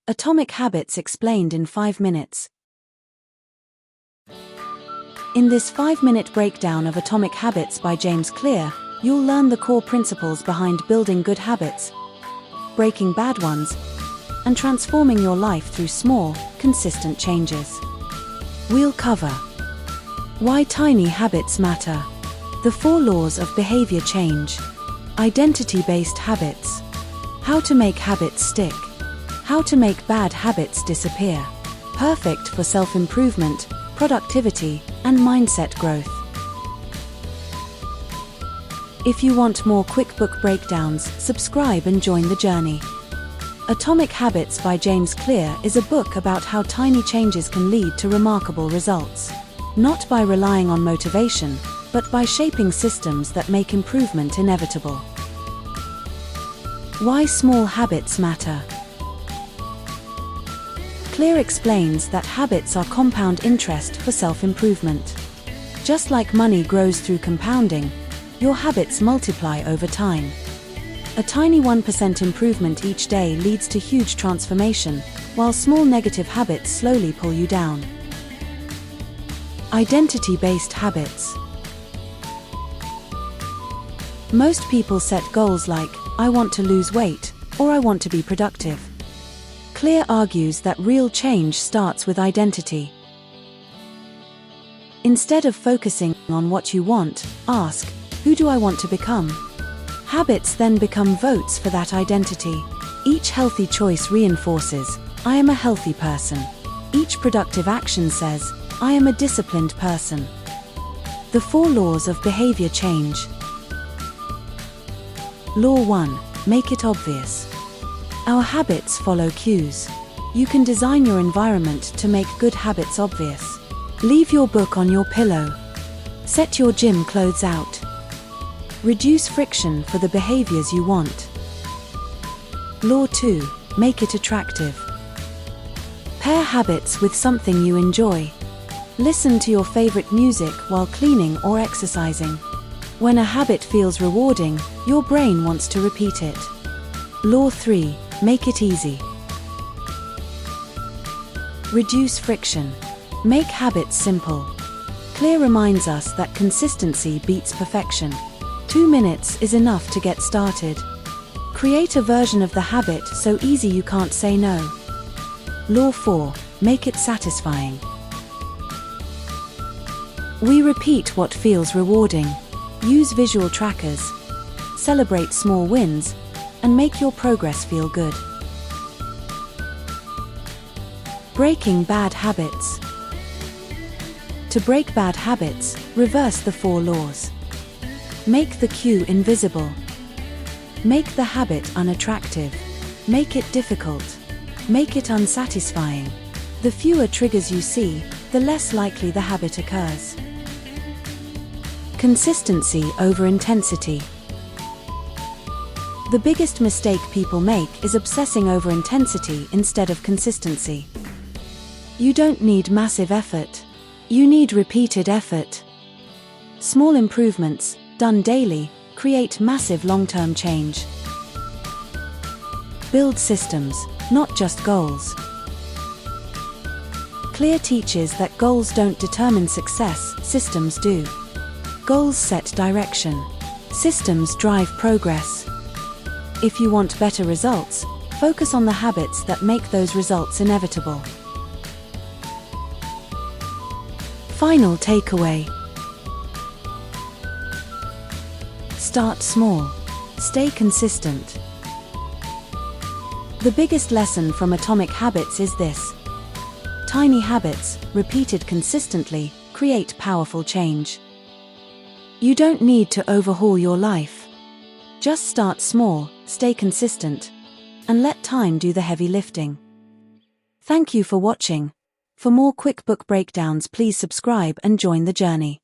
Atomic Habits explained in 5 minutes. In this 5-minute breakdown of Atomic Habits by James Clear, you'll learn the core principles behind building good habits, breaking bad ones, and transforming your life through small, consistent changes. We'll cover why tiny habits matter, the 4 laws of behavior change, identity-based habits, how to make habits stick, how to make bad habits disappear, perfect for self-improvement, productivity, and mindset growth. If you want more quick book breakdowns, subscribe and join the journey. Atomic Habits by James Clear is a book about how tiny changes can lead to remarkable results. Not by relying on motivation, but by shaping systems that make improvement inevitable. Why small habits matter. Clear explains that habits are compound interest for self-improvement. Just like money grows through compounding, your habits multiply over time. A tiny 1% improvement each day leads to huge transformation, while small negative habits slowly pull you down. Identity-based habits. Most people set goals like, I want to lose weight, or I want to be productive. Clear argues that real change starts with identity. Instead of focusing on what you want, ask, who do I want to become? Habits then become votes for that identity. Each healthy choice reinforces, I am a healthy person. Each productive action says, I am a disciplined person. The 4 laws of behavior change. Law 1. Make it obvious. Our habits follow cues. You can design your environment to make good habits obvious. Leave your book on your pillow. Set your gym clothes out. Reduce friction for the behaviors you want. Law 2. Make it attractive. Pair habits with something you enjoy. Listen to your favorite music while cleaning or exercising. When a habit feels rewarding, your brain wants to repeat it. Law 3. Make it easy. Reduce friction. Make habits simple. Clear reminds us that consistency beats perfection. 2 minutes is enough to get started. Create a version of the habit so easy you can't say no. Law 4. Make it satisfying. We repeat what feels rewarding. Use visual trackers. Celebrate small wins, and make your progress feel good. Breaking bad habits. To break bad habits, reverse the 4 laws. Make the cue invisible. Make the habit unattractive. Make it difficult. Make it unsatisfying. The fewer triggers you see, the less likely the habit occurs. Consistency over intensity. The biggest mistake people make is obsessing over intensity instead of consistency. You don't need massive effort. You need repeated effort. Small improvements, done daily, create massive long-term change. Build systems, not just goals. Clear teaches that goals don't determine success, systems do. Goals set direction. Systems drive progress. If you want better results, focus on the habits that make those results inevitable. Final takeaway. Start small. Stay consistent. The biggest lesson from Atomic Habits is this. Tiny habits, repeated consistently, create powerful change. You don't need to overhaul your life. Just start small, stay consistent, and let time do the heavy lifting. Thank you for watching. For more quick book breakdowns, please subscribe and join the journey.